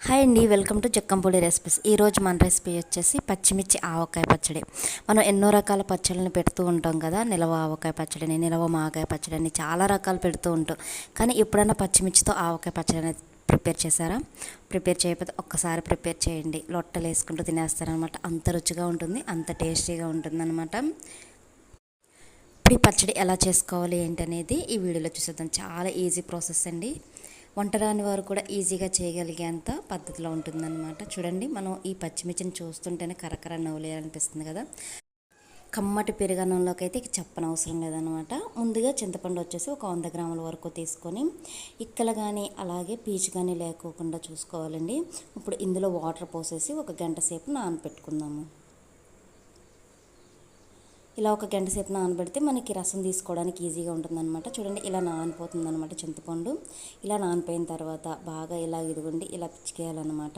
Hi అండి, welcome to Jakkampudi recipes. ఈరోజు మన రెసిపీ వచ్చేసి పచ్చిమిర్చి ఆవకాయ పచ్చడి. మనం ఎన్నో రకాల పచ్చళ్ళని పెడుతూ ఉంటాం కదా, నిలవ ఆవకాయ పచ్చడిని, నిలవ మాగాయ పచ్చడిని, చాలా రకాలు పెడుతూ ఉంటాం. కానీ ఎప్పుడైనా పచ్చిమిర్చితో ఆవకాయ పచ్చడి అనేది ప్రిపేర్ చేశారా? ప్రిపేర్ చేయకపోతే ఒక్కసారి ప్రిపేర్ చేయండి, లొట్టలు వేసుకుంటూ తినేస్తారనమాట. అంత రుచిగా ఉంటుంది, అంత టేస్టీగా ఉంటుందన్నమాట. ఇప్పుడు ఈ పచ్చడి ఎలా చేసుకోవాలి ఏంటనేది ఈ వీడియోలో చూసేద్దాం. చాలా ఈజీ ప్రాసెస్ అండి. వంట రాని వారు కూడా ఈజీగా చేయగలిగేంత పద్ధతిలో ఉంటుందన్నమాట. చూడండి, మనం ఈ పచ్చిమిర్చిని చూస్తుంటేనే కరకర నవ్వులేయాలనిపిస్తుంది కదా. కమ్మటి పెరుగన్నంలోకి అయితే చెప్పనవసరం లేదనమాట. ముందుగా చింతపండు వచ్చేసి ఒక 100 గ్రాముల వరకు తీసుకొని ఇక్కలు కానీ అలాగే పీచు కానీ లేకోకుండా చూసుకోవాలండి. ఇప్పుడు ఇందులో వాటర్ పోసేసి ఒక గంట సేపు నానబెట్టుకుందాము. ఇలా ఒక గంట సేపు నానబెడితే మనకి రసం తీసుకోవడానికి ఈజీగా ఉంటుందన్నమాట. చూడండి, ఇలా నానిపోతుంది అనమాట చింతపండు. ఇలా నానిపోయిన తర్వాత బాగా ఇలా ఇదిగోండి, ఇలా పిచ్చికేయాలన్నమాట.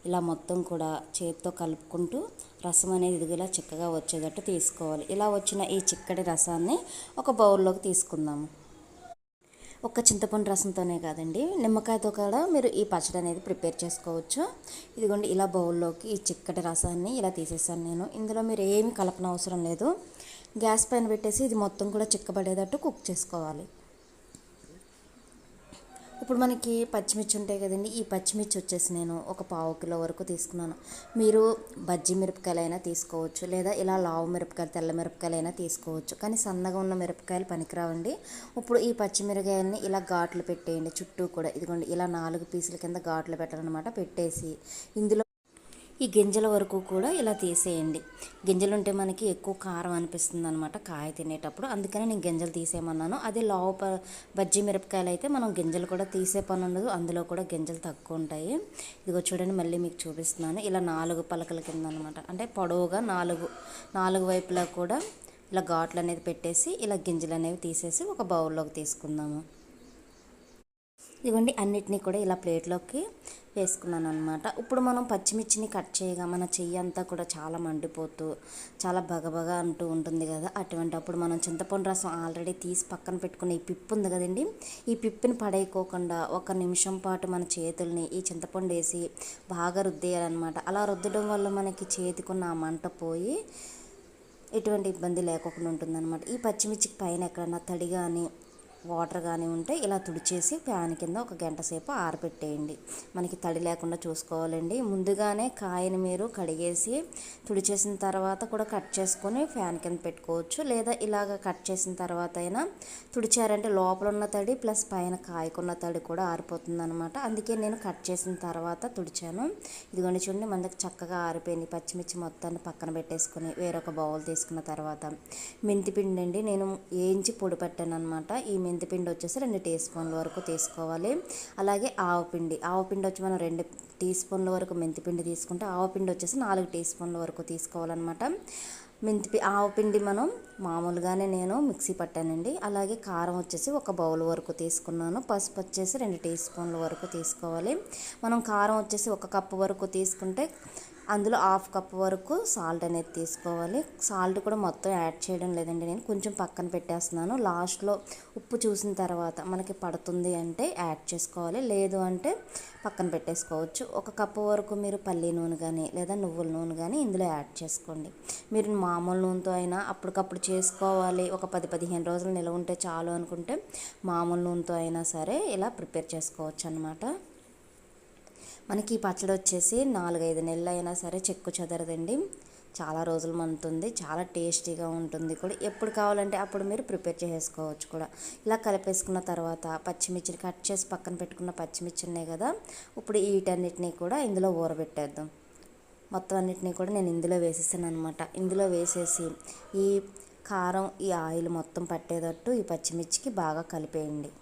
ఇలా మొత్తం కూడా చేతితో కలుపుకుంటూ రసం అనేది ఇదిగోలా చిక్కగా వచ్చేటట్టు తీసుకోవాలి. ఇలా వచ్చిన ఈ చిక్కటి రసాన్ని ఒక బౌల్లోకి తీసుకుందాము. ఒక్క చింతపండు రసంతోనే కాదండి, నిమ్మకాయతో కూడా మీరు ఈ పచ్చడి అనేది ప్రిపేర్ చేసుకోవచ్చు. ఇదిగోండి, ఇలా బౌల్లోకి ఈ చిక్కటి రసాన్ని ఇలా తీసేసాను నేను. ఇందులో మీరు ఏమి కలపన అవసరం లేదు. గ్యాస్ పైన పెట్టేసి ఇది మొత్తం కూడా చిక్కబడేటట్టు కుక్ చేసుకోవాలి. ఇప్పుడు మనకి పచ్చిమిర్చి ఉంటాయి కదండి, ఈ పచ్చిమిర్చి వచ్చేసి నేను ఒక 1/2 కిలో వరకు తీసుకున్నాను. మీరు బజ్జీ మిరపకాయలైనా తీసుకోవచ్చు, లేదా ఇలా లావు మిరపకాయలు, తెల్ల మిరపకాయలైనా తీసుకోవచ్చు. కానీ సన్నగా ఉన్న మిరపకాయలు పనికిరావండి. ఇప్పుడు ఈ పచ్చిమిరకాయలని ఇలా ఘాట్లు పెట్టేయండి చుట్టూ కూడా. ఇదిగోండి, ఇలా 4 పీసుల కింద ఘాట్లు పెట్టాలన్నమాట. పెట్టేసి ఇందులో ఈ గింజల వరకు కూడా ఇలా తీసేయండి. గింజలు ఉంటే మనకి ఎక్కువ కారం అనిపిస్తుంది అనమాట కాయ తినేటప్పుడు, అందుకని నేను గింజలు తీసేయమన్నాను. అదే లావు బజ్జీ మిరపకాయలు అయితే మనం గింజలు కూడా తీసే పని ఉండదు, అందులో కూడా గింజలు తక్కువ ఉంటాయి. ఇదిగో చూడండి, మళ్ళీ మీకు చూపిస్తున్నాను. ఇలా 4 పలకల కింద అనమాట, అంటే పొడవుగా 4 వైపులా కూడా ఇలా ఘాట్లు అనేది పెట్టేసి ఇలా గింజలు అనేవి తీసేసి ఒక బౌల్లోకి తీసుకుందాము. ఇదిగోండి, అన్నిటినీ కూడా ఇలా ప్లేట్లోకి వేసుకున్నాను అనమాట. ఇప్పుడు మనం పచ్చిమిర్చిని కట్ చేయగా మన చెయ్యి అంతా కూడా చాలా మండిపోతూ చాలా బగబగా అంటూ ఉంటుంది కదా. అప్పుడు మనం చింతపండు రసం ఆల్రెడీ తీసి పక్కన పెట్టుకున్న ఈ పిప్పు ఉంది కదండి, ఈ పిప్పుని పడేయకోకుండా 1 నిమిషం పాటు మన చేతుల్ని ఈ చింతపండు వేసి బాగా రుద్దేయాలన్నమాట. అలా రుద్దడం వల్ల మనకి చేతికున్న ఆ మంట పోయి ఎటువంటి ఇబ్బంది లేకుండా ఉంటుందన్నమాట. ఈ పచ్చిమిర్చికి పైన ఎక్కడన్నా తడి కానీ వాటర్ కానీ ఉంటే ఇలా తుడిచేసి ఫ్యాన్ కింద ఒక గంట సేపు ఆరబెట్టేయండి. మనకి తడి లేకుండా చూసుకోవాలండి. ముందుగానే కాయని మీరు కడిగేసి తుడిచేసిన తర్వాత కూడా కట్ చేసుకొని ఫ్యాన్ కింద పెట్టుకోవచ్చు, లేదా ఇలాగ కట్ చేసిన తర్వాత అయినా తుడిచారంటే లోపల ఉన్న తడి ప్లస్ పైన కాయకున్న తడి కూడా ఆరిపోతుంది అనమాట. అందుకే నేను కట్ చేసిన తర్వాత తుడిచాను. ఇదిగోండి చూడండి, మనకి చక్కగా ఆరిపోయింది. పచ్చిమిర్చి మొత్తాన్ని పక్కన పెట్టేసుకొని వేరొక బౌల్ తీసుకున్న తర్వాత మెంతిపిండి అండి, నేను వేయించి పొడి పెట్టాను అనమాట. ఈ మెంతిపిండి వచ్చేసి 2 టీ స్పూన్ల వరకు తీసుకోవాలి. అలాగే ఆవపిండి వచ్చి మనం 2 టీ స్పూన్ల వరకు మెంతిపిండి తీసుకుంటే ఆవపిండి వచ్చేసి 4 టీ స్పూన్ల వరకు తీసుకోవాలన్నమాట. ఆవపిండి మనం మామూలుగానే నేను మిక్సీ పట్టానండి. అలాగే కారం వచ్చేసి ఒక బౌల్ వరకు తీసుకున్నాను. పసుపు వచ్చేసి 2 టీ స్పూన్ల వరకు తీసుకోవాలి. మనం కారం వచ్చేసి 1 కప్పు వరకు తీసుకుంటే అందులో 1/2 కప్పు వరకు సాల్ట్ అనేది తీసుకోవాలి. సాల్ట్ కూడా మొత్తం యాడ్ చేయడం లేదండి, నేను కొంచెం పక్కన పెట్టేస్తున్నాను. లాస్ట్లో ఉప్పు చూసిన తర్వాత మనకి పడుతుంది అంటే యాడ్ చేసుకోవాలి, లేదు అంటే పక్కన పెట్టేసుకోవచ్చు. 1 కప్పు వరకు మీరు పల్లి నూనె కానీ లేదా నువ్వుల నూనె కానీ ఇందులో యాడ్ చేసుకోండి. మీరు మామూలు నూనెతో అయినా అప్పటికప్పుడు చేసుకోవాలి, ఒక 10-15 రోజులు నిలవ ఉంటే చాలు అనుకుంటే మామూలు నూనెతో అయినా సరే ఇలా ప్రిపేర్ చేసుకోవచ్చు అన్నమాట. మనకి ఈ పచ్చడి వచ్చేసి 4-5 నెలలు అయినా సరే చెక్కు చెదరదండి, చాలా రోజులు మన్నుతుంది, చాలా టేస్టీగా ఉంటుంది కూడా. ఎప్పుడు కావాలంటే అప్పుడు మీరు ప్రిపేర్ చేసుకోవచ్చు కూడా. ఇలా కలిపేసుకున్న తర్వాత పచ్చిమిర్చిని కట్ చేసి పక్కన పెట్టుకున్న పచ్చిమిర్చి ఉన్నాయి కదా, ఇప్పుడు వీటన్నిటినీ కూడా ఇందులో ఊరబెట్టేద్దాం. మొత్తం అన్నిటినీ కూడా నేను ఇందులో వేసేసాను అనమాట. ఇందులో వేసేసి ఈ కారం ఈ ఆయిల్ మొత్తం పట్టేటట్టు ఈ పచ్చిమిర్చికి బాగా కలిపేయండి.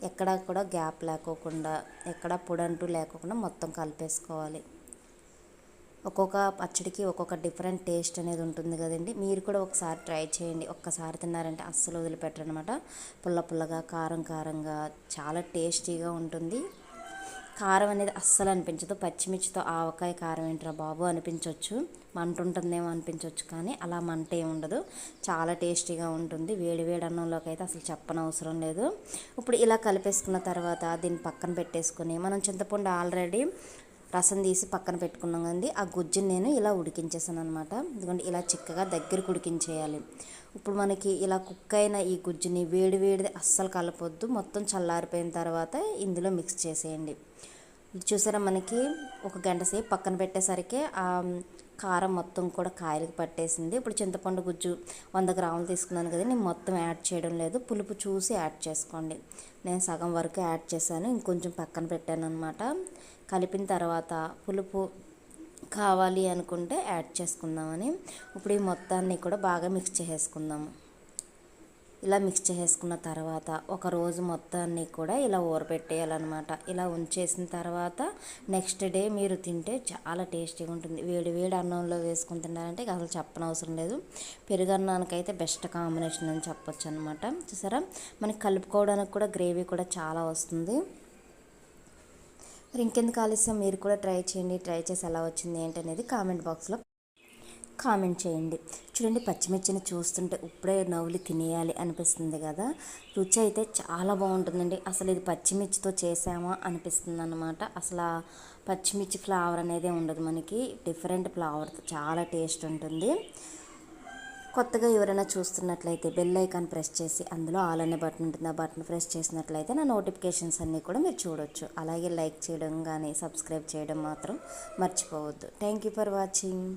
ఎక్కడా కూడా గ్యాప్ లేకోకుండా, ఎక్కడ పొడంటూ లేకోకుండా మొత్తం కలిపేసుకోవాలి. ఒక్కొక్క పచ్చడికి ఒక్కొక్క డిఫరెంట్ టేస్ట్ అనేది ఉంటుంది కదండి. మీరు కూడా ఒకసారి ట్రై చేయండి. ఒక్కసారి తిన్నారంటే అస్సలు వదిలిపెట్టరు అనమాట. పుల్ల పుల్లగా, కారం కారంగా చాలా టేస్టీగా ఉంటుంది. కారం అనేది అస్సలు అనిపించదు. పచ్చిమిర్చితో ఆవకాయ కారం ఏంట్రా బాబు అనిపించవచ్చు, మంట ఉంటుందేమో అనిపించవచ్చు, కానీ అలా మంట ఏమి ఉండదు. చాలా టేస్టీగా ఉంటుంది. వేడి వేడి అన్నంలోకి అయితే అసలు చెప్పనవసరం లేదు. ఇప్పుడు ఇలా కలిపేసుకున్న తర్వాత దీన్ని పక్కన పెట్టేసుకొని మనం చింతపండు ఆల్రెడీ రసం తీసి పక్కన పెట్టుకున్నాం కదండి, ఆ గుజ్జుని నేను ఇలా ఉడికించేసాను అనమాట. ఎందుకంటే ఇలా చిక్కగా దగ్గరికి ఉడికించేయాలి. ఇప్పుడు మనకి ఇలా కుక్ అయిన ఈ గుజ్జుని వేడి వేడిది అస్సలు కలపొద్దు, మొత్తం చల్లారిపోయిన తర్వాత ఇందులో మిక్స్ చేసేయండి. చూసారా, మనకి ఒక గంట సేపు పక్కన పెట్టేసరికి ఆ కారం మొత్తం కూడా కాయలకు పట్టేసింది. ఇప్పుడు చింతపండు గుజ్జు 100 గ్రాములు తీసుకున్నాను కదా, నేను మొత్తం యాడ్ చేయడం లేదు, పులుపు చూసి యాడ్ చేసుకోండి. నేను సగం వరకు యాడ్ చేశాను, ఇంకొంచెం పక్కన పెట్టాను అనమాట. కలిపిన తర్వాత పులుపు కావాలి అనుకుంటే యాడ్ చేసుకుందామని ఇప్పుడు ఈ మొత్తాన్ని కూడా బాగా మిక్స్ చేసేసుకుందాము. ఇలా మిక్స్ చేసేసుకున్న తర్వాత ఒక రోజు మొత్తాన్ని కూడా ఇలా ఊరపెట్టేయాలన్నమాట. ఇలా ఉంచేసిన తర్వాత నెక్స్ట్ డే మీరు తింటే చాలా టేస్టీగా ఉంటుంది. వేడి వేడి అన్నంలో వేసుకుని తిన్నారంటే అసలు చెప్పనవసరం లేదు. పెరుగన్నానికైతే బెస్ట్ కాంబినేషన్ అని చెప్పొచ్చు అనమాట. చూసారా, మనకి కలుపుకోవడానికి కూడా గ్రేవీ కూడా చాలా వస్తుంది. మరి ఇంకెందుకు ఆలస్యం, మీరు కూడా ట్రై చేయండి. ట్రై చేసి ఎలా వచ్చింది ఏంటి అనేది కామెంట్ బాక్స్లో కామెంట్ చేయండి. చూడండి, పచ్చిమిర్చిని చూస్తుంటే ఇప్పుడే నవ్వులు తినేయాలి అనిపిస్తుంది కదా. రుచి అయితే చాలా బాగుంటుందండి. అసలు ఇది పచ్చిమిర్చితో చేసామా అనిపిస్తుంది అన్నమాట. అసలు పచ్చిమిర్చి ఫ్లేవర్ అనేది ఉండదు, మనకి డిఫరెంట్ ఫ్లేవర్, చాలా టేస్ట్ ఉంటుంది. కొత్తగా ఎవరైనా చూస్తున్నట్లయితే బెల్ ఐకాన్ ప్రెస్ చేసి అందులో ఆల్ అనే బటన్ ఉంటుంది, ఆ బటన్ ప్రెస్ చేసినట్లయితే నా నోటిఫికేషన్స్ అన్నీ కూడా మీరు చూడొచ్చు. అలాగే లైక్ చేయడం కానీ సబ్స్క్రైబ్ చేయడం మాత్రం మర్చిపోవద్దు. Thank you for watching.